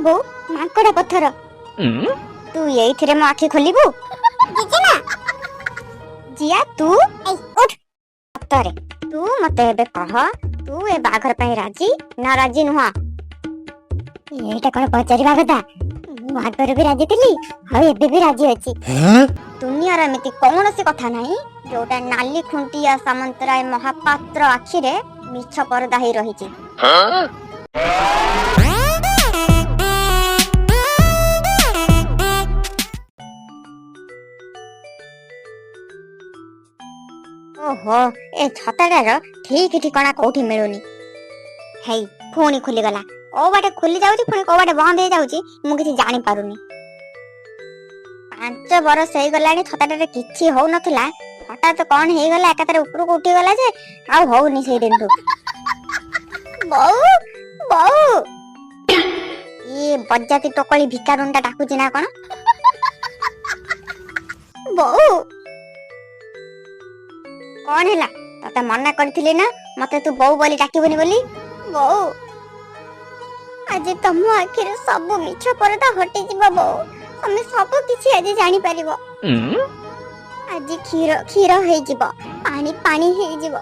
ବୋଉ ମାଙ୍କଡ ପଥର ତୁ ଏଇଥିରେ ମୋ ଆଖି ଖୋଲିବୁ ଜେଜେମା ଜିଆ ତୁ ଉଠ ସତରେ ତୁ ମତେ ଏବେ କହ ତୁ ଏ ବାହାଘର ପାଇଁ ରାଜି ନା ରାଜି ନୁହଁ ଏଇଟା କଣ ପଚାରିବା କଥା ମୁଁ ଆଗରୁ ବି ରାଜି ଥିଲି ଆଉ ଏବେ ବି ରାଜି ଅଛି ଦୁନିଆର ଏମିତି କୌଣସି କଥା ନାହିଁ ଯୋଉଟା ନାଲି ଖୁଣ୍ଟିଆ ସାମନ୍ତରାୟ ମହାପାତ୍ର ଆଖିରେ ମିଛ ପରଦା ହେଇ ରହିଛି ଓହୋ ଏ ଛତାଟାର ଠିକ ଠିକଣା କୋଉଠି ମିଳୁନି ହେଇ ପୁଣି ଖୋଲିଗଲା କୋଉ ବାଟେ ଖୋଲି ଯାଉଛି ପୁଣି କୋଉ ବାଟେ ବନ୍ଦ ହେଇଯାଉଛି ମୁଁ କିଛି ଜାଣି ପାରୁନି 5 ବର୍ଷ ହେଇଗଲାଣି ଛତାଟାରେ କିଛି ହଉନଥିଲା ହଠାତ୍ କଣ ହେଇଗଲା ଏକାଥରେ ଉପରକୁ ଉଠିଗଲା ଯେ ଆଉ ହଉନି ସେଇ ଦିନଠୁ ବୋଉ ବୋଉ ଇଏ ବଜାତି ଟୋକଳି ଭିକାରୁଣ୍ଟା ଡାକୁଛି ନା କଣ ବୋଉ କଣ ହେଲା ତତେ ମନା କରିଥିଲି ନା ମତେ ତୁ ବୋଉ ବୋଲି ଡାକିବୁନି ବୋଲି ବୋଉ ଆଜି ତମ ଆଖିରେ ସବୁ ମିଛ ପରଦା ହଟିଯିବ ବୋଉ ତମେ ସବୁ କିଛି ଆଜି ଜାଣିପାରିବ ଆଜି କ୍ଷୀର କ୍ଷୀର ହେଇଯିବ ପାଣି ପାଣି ହେଇଯିବ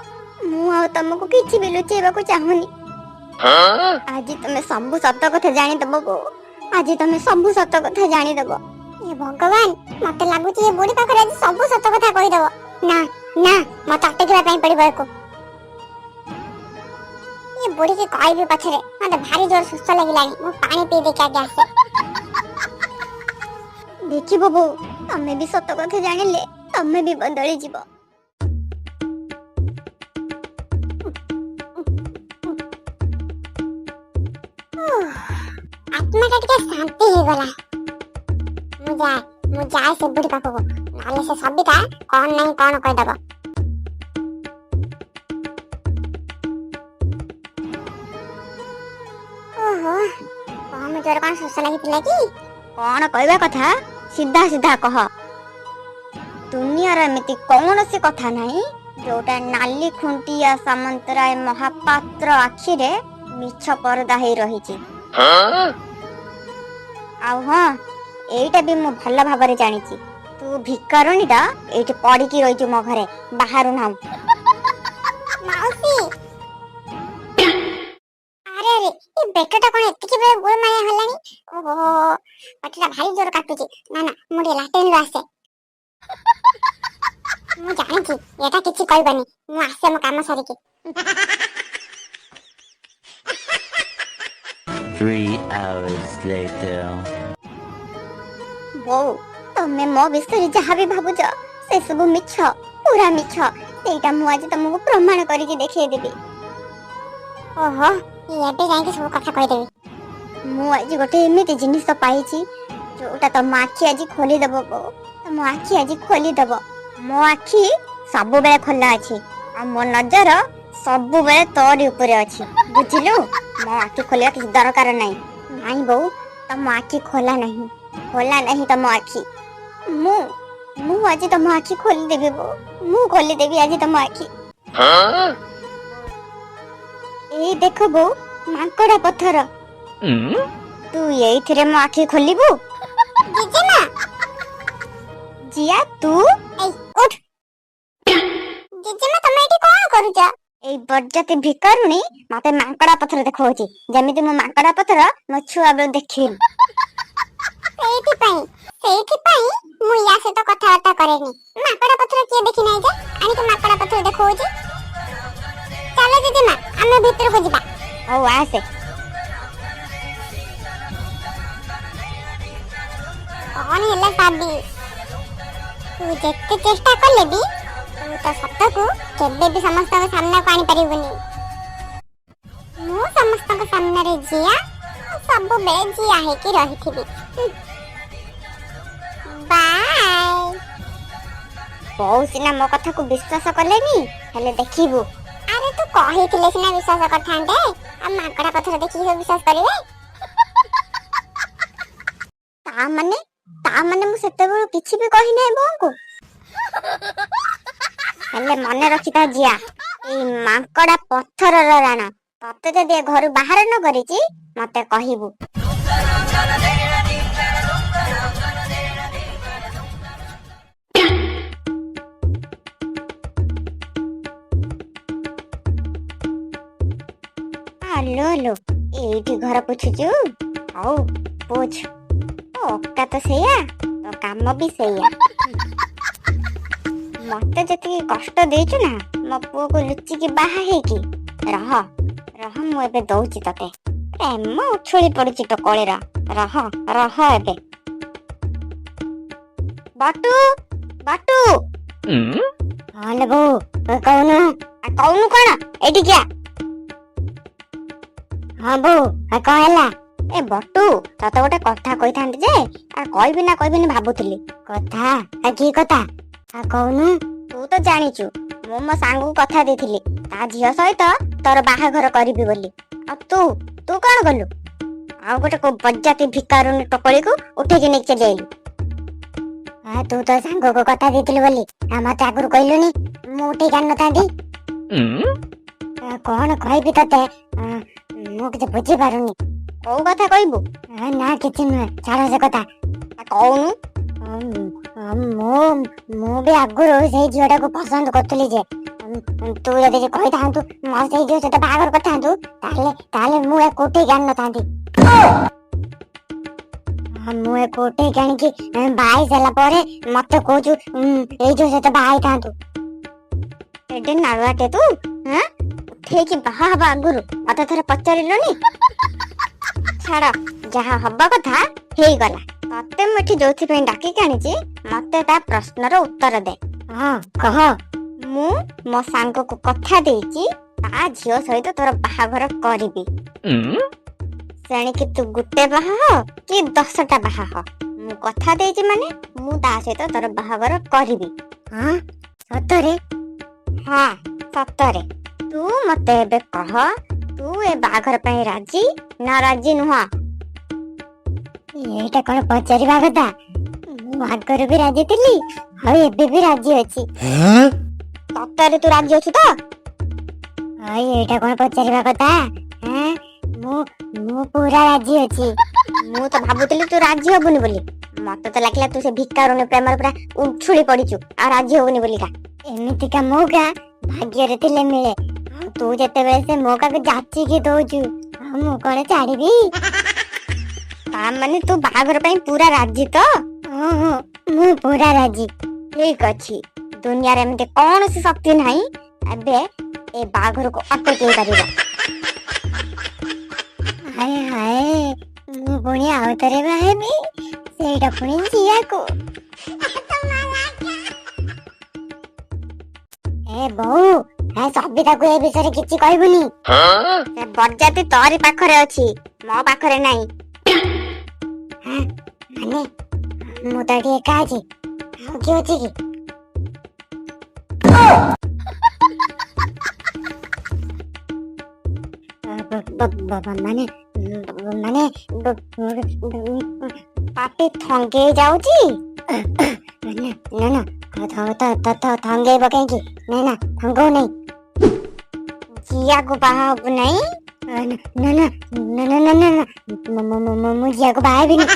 ମୁଁ ଆଉ ତମକୁ କିଛି ବି ଲୁଚେଇବାକୁ ଚାହୁଁନି ଆଜି ତମେ ସବୁ ସତ କଥା ଜାଣିଦବ ବୋଉ ଆଜି ତମେ ସବୁ ସତ କଥା ଜାଣିଦବ ଏ ଭଗବାନ ମତେ ଲାଗୁଛି ଏ ବୁଢୀ ପାଖରେ ଆଜି ସବୁ ସତ କଥା କହିଦବ ନା ନା ମତେ ଅଟକିବା ପାଇଁ ପଡିବ ୟାକୁ ଏ ବୁଢୀକି କହିବି ପଛରେ ମତେ ଭାରି ଜୋର ସୁସ୍ଥ ଲାଗିଲାଣି ମୁଁ ପାଣି ପିଇ ଦେଇକି ଆগে ଆସେ ଦେଖିବ ବୋଉ ତମେ ବି ସତ କଥା ଜାଣିଲେ ତମେ ବି ବଦଳି ଯିବ ଆତ୍ମାଟା ଟିକେ ଶାନ୍ତି ହେଇଗଲା ମୁଁ ଯାଏ ସେ ବୁଢୀ ପାଖକୁ ନହେଲେ ସେ ସବିତା କଣ ନାହିଁ କଣ କହିଦବ ଓହୋ କଣ ଜୋର କଣ ଶୋଷ ଲାଗିଥିଲା କି କଣ କହିବା କଥା ସିଧା ସିଧା କହ ଦୁନିଆର ଏମିତି କୌଣସି କଥା ନାହିଁ ଯୋଉଟା ନାଲି ଖୁଣ୍ଟିଆ ସାମନ୍ତରାୟ ମହାପାତ୍ର ଆଖିରେ ମିଛ ପରଦା ହେଇ ରହିଛି ଆଉ ହଁ ଏଇଟା ବି ମୁଁ ଭଲ ଭାବରେ ଜାଣିଛି ତୁ ଭିକାରୁଣୀଟା ଏଇଠି ପଡିକି ରହିଛୁ ମୋ ଘରେ ବାହାରୁ ନାହୁଁ ମାଉସୀ ଆରେ ଆରେ ଏ ବେକଟା କଣ ଏତିକି ବେଳେ ଗୋଳମାଳିଆ ହେଲାଣି ଓହୋ ପାଟିଟା ଭାରି ଜୋର କାଟୁଛି ନା ନା ମୁଁ ଟିକେ ଲାଟ୍ରିନ୍‌ରୁ ଆସେ ମୁଁ ଜାଣିଛି ଏଟା କିଛି କହିବନି ମୁଁ ଆସେ ମୋ କାମ ସାରିକି 3 hours later ବୋଉ ତମେ ମୋ ବିଷୟରେ ଯାହା ବି ଭାବୁଛ ସେ ସବୁ ମିଛ ପୁରା ମିଛ ସେଇଟା ମୁଁ ଆଜି ତମକୁ ପ୍ରମାଣ କରିକି ଦେଖେଇଦେବି ଓହୋ ଏବେ ଯାଇକି ସବୁ କଥା କହିଦେବି ମୁଁ ଆଜି ଗୋଟେ ଏମିତି ଜିନିଷ ପାଇଛି ଯୋଉଟା ତମ ଆଖି ଆଜି ଖୋଲିଦବ ବୋଉ ତମ ଆଖି ଆଜି ଖୋଲିଦବ ମୋ ଆଖି ସବୁବେଳେ ଖୋଲା ଅଛି ଆଉ ମୋ ନଜର ସବୁବେଳେ ତୋରି ଉପରେ ଅଛି ବୁଝିଲୁ ମୋ ଆଖି ଖୋଲିବା କିଛି ଦରକାର ନାହିଁ ନାଇଁ ବୋଉ ତମ ଆଖି ଖୋଲା ନାହିଁ ତମ ଆଖି ମୁଁ ଆଜି ତମ ଆଖି ଖୋଲିଦେବି ବୋଉ ମୁଁ ଖୋଲିଦେବି ଆଜି ତମ ଆଖି ଏଇ ଦେଖ ବୋଉ ମାଙ୍କଡ ପଥର ତୁ ଏଇଥିରେ ମୋ ଆଖି ଖୋଲିବୁ ଜେଜେମା ଜିଆ ତୁ ଉଠ ଜେଜେମା ତମେ ଏଠି କଣ କରୁଛ ଏଇ ବରଜାତି ଭିକାରୁଣୀ ମତେ ମାଙ୍କଡା ପଥର ଦେଖଉଛି ଯେମିତି ମୁଁ ମାଙ୍କଡା ପଥର ମୋ ଛୁଆ ବେଳୁ ଦେଖିଲି ସେଇଥିପାଇଁ ମୁଁ ୟା ସହିତ କଥାବାର୍ତ୍ତା କରେନି ମାଙ୍କଡା ପଥର କିଏ ଦେଖି ନାହିଁ ଯେ ଆଣିକି ମାଙ୍କଡା ପଥର ଦେଖଉଛି ଚାଲ ଜେଜେମା ଆମେ ଭିତରକୁ ଯିବା ହଉ ଆସେ କଣ ହେଲା ସାବି ତୁ ଯେତେ ଚେଷ୍ଟା କଲେ ବି ତୁ ତ ସତକୁ କେବେ ବି ସମସ୍ତଙ୍କ ସାମ୍ନାକୁ ଆଣିପାରିବୁନି ମୁଁ ସମସ୍ତଙ୍କ ସାମ୍ନାରେ ଜିଆ ସବୁବେଳେ ଜିଆ ହେଇକି ରହିଥିବି ବାଏ ବୋଉ ସିନା ମୋ କଥାକୁ ବିଶ୍ୱାସ କଲେନି ହେଲେ ଦେଖିବୁ ଆରେ ତୁ କହିଥିଲେ ସିନା ବିଶ୍ୱାସ କରିଥାନ୍ତେ ଆଉ ମାଙ୍କଡା ପଥର ଦେଖିକି ସବୁ ବିଶ୍ୱାସ କରିବେ ତା ମାନେ ମୁଁ ସେତେବେଳୁ କିଛି ବି କହିନାହିଁ ବୋଉଙ୍କୁ ହେଲେ ମନେ ରଖିଥା ଜିଆ ଏଇ ମାଙ୍କଡା ପଥରର ରାଣ ତତେ ଯଦି ଘରୁ ବାହାର ନ କରିଛି ମତେ କହିବୁ ଆସିକି ଘର ପୋଛୁଛୁ? ହଉ ପୋଛ। ତୋ ଅକା ତ ସେଇଆ, ତୋ କାମ ବି ସେଇଆ। ମତେ ଯେତିକି କଷ୍ଟ ଦେଇଛୁ ନା ମୋ ପୁଅକୁ ଲୁଚିକି ବାହା ହେଇକି, ରହ ରହ ମୁଁ ଏବେ ଦଉଛି ତତେ। ପ୍ରେମ ଉଛୁଳି ପଡୁଛି ଟୋକଳିର। ରହ ରହ ଏବେ। ବାଟୁ ବାଟୁ। ହଁ ଲୋ ବୋଉ, କହୁନୁ କହୁନୁ କଣ? ଏଇଠିକି ଆ। ହଁ ବୋଉ, କଣ ହେଲା? ଏ ବଟୁ, ତତେ ଗୋଟେ କଥା କହିଥାନ୍ତି ଯେ କହିବି ନା କହିବିନି ଭାବୁଥିଲି। କଥା? କି କଥା? କହୁନୁ। ତୁ ତ ଜାଣିଛୁ ମୁଁ ମୋ ସାଙ୍ଗକୁ କଥା ଦେଇଥିଲି ତା ଝିଅ ସହିତ ତୋର ବାହାଘର କରିବି ବୋଲି। ଆଉ ତୁ ତୁ କଣ କଲୁ? ଆଉ ଗୋଟେ ବଜାତି ଭିକାରୁଣୀ ଟୋକଳିକୁ ଉଠେଇକି ନେଇକି ଚାଲି ଆଇଲୁ। ତୁ ତ ସାଙ୍ଗକୁ କଥା ଦେଇଥିଲୁ ବୋଲି ମତେ ଆଗରୁ କହିଲୁନି, ମୁଁ ଉଠେଇକି ଆଣିନଥାନ୍ତି। କଣ କହିବି ତତେ, ମୁଁ କିଛି ବୁଝିପାରୁନି। କୋଉ କଥା କହିବୁ? ନା କିଛି ନୁହେଁ, ଛାଡ ସେ କଥା। କହୁନୁ। ମୁଁ ବି ଆଗରୁ ସେଇ ଝିଅଟାକୁ ପସନ୍ଦ କରୁଥିଲି ଯେ ତୁ ଯଦି କହିଥାନ୍ତୁ ମୋର ସେଇ ଝିଅ ସହିତ ବାହାଘର କରିଥାନ୍ତୁ ତାହେଲେ ମୁଁ ୟାକୁ ଉଠେଇକି ଆଣିନଥାନ୍ତି। ମୁଁ ୟାକୁ ଉଠେଇକି ଆଣିକି ବାହା ହେଇ ସାରିଲା ପରେ ମତେ କହୁଛୁ ଏଇ ଝିଅ ସହିତ ବାହା ହେଇଥାନ୍ତୁ। ଏଡେ ନାଳୁଆଟେ ତୁ। ଉଠେଇକି ବାହା ହବା ଆଗରୁ ମତେ ଥରେ ପଚାରିଲୁନି? ଛାଡ, ଯାହା ହବା କଥା ହେଇଗଲା। ତତେ ମୁଁ ଏଠି ଯୋଉଥିପାଇଁ ଡାକିକି ଆଣିଛି, ମତେ ତା ପ୍ରଶ୍ନର ଉତ୍ତର ଦେ। ହଁ କହ। ମୁଁ ମୋ ସାଙ୍ଗକୁ କଥା ଦେଇଛି ତା ଝିଅ ସହିତ ତୋର ବାହାଘର କରିବି। ସେଣିକି ତୁ ଗୋଟେ ବାହା ହ କି 10ଟା ବାହା ହ, ମୁଁ କଥା ଦେଇଛି ମାନେ ମୁଁ ତା ସହିତ ତୋର ବାହାଘର କରିବି। ହଁ ସତରେ? ହଁ ସତରେ। ତୁ ମତେ ଏବେ କହ, ତୁ ଏ ବାହାଘର ପାଇଁ ରାଜି ନା ରାଜି ନୁହଁ? ଏଇଟା କଣ ପଚାରିବା କଥା? ମୁଁ ଆଗରୁ ବି ରାଜି ଥିଲି ଆଉ ଏବେ ବି ରାଜି ଅଛି। ସତରେ ତୁ ରାଜି ଅଛୁ ତ? ଏଇଟା କଣ ପଚାରିବା କଥା? ମୁଁ ପୁରା ରାଜି ଅଛି। ମୁଁ ତ ଭାବୁଥିଲି ତୁ ରାଜି ହବୁନି ବୋଲି। ମତେ ତ ଲାଗିଲା ତୁ ସେ ଭିକାରୁଣୀ ପ୍ରେମରେ ପୁରା ଉଛୁଳି ପଡିଛୁ ଆଉ ରାଜି ହବୁନି ବୋଲିକା। ଏମିତିକା ମୌକା ଭାଗ୍ୟରେ ଥିଲେ ମିଳେ, ଆଉ ତୁ ଯେତେବେଳେ ସେ ମୌକାକୁ ଯାଚିକି ଦଉଛୁ ମୁଁ କଣ ଛାଡିବି? ତା ମାନେ ତୁ ବାହାଘର ପାଇଁ ପୁରା ରାଜି ତ? ହଁ ମୁଁ ପୁରା ରାଜି। ଠିକ ଅଛି, ଦୁନିଆରେ ଏମିତି କୌଣସି ଶକ୍ତି ନାହିଁ ଏବେ ଏ ବାହାଘରକୁ ଅଟକେଇ ପାରିବ। ହାୟ ହାୟ, ମୁଁ ପୁଣି ଆଉ ଥରେ ବାହା ହେବି, ସେଇଟା ପୁଣି ଝିଅକୁ। ଏ ବୋଉ, ସବିତାକୁ ଏ ବିଷୟରେ କିଛି କହିବୁନି। ସେ ବରଯାତ୍ରୀ ତୋରି ପାଖରେ ଅଛି, ମୋ ପାଖରେ ନାହିଁ। ମାନେ ମୁଁ ତ ଏଠି ଏକା ଅଛି, ଆଉ କିଏ ଅଛି କି? ମାନେ ପାଟି ଥଙ୍ଗେଇ ଯାଉଛି। ନା ଥଙ୍ଗେଇବ କାହିଁକି? ନା ଥଙ୍ଗଉ ନାଇଁ। ଝିଅକୁ ବାହା ହବୁ ନାଇଁ? ନା ମୁଁ ଝିଅକୁ ବାହା ହେବିନି।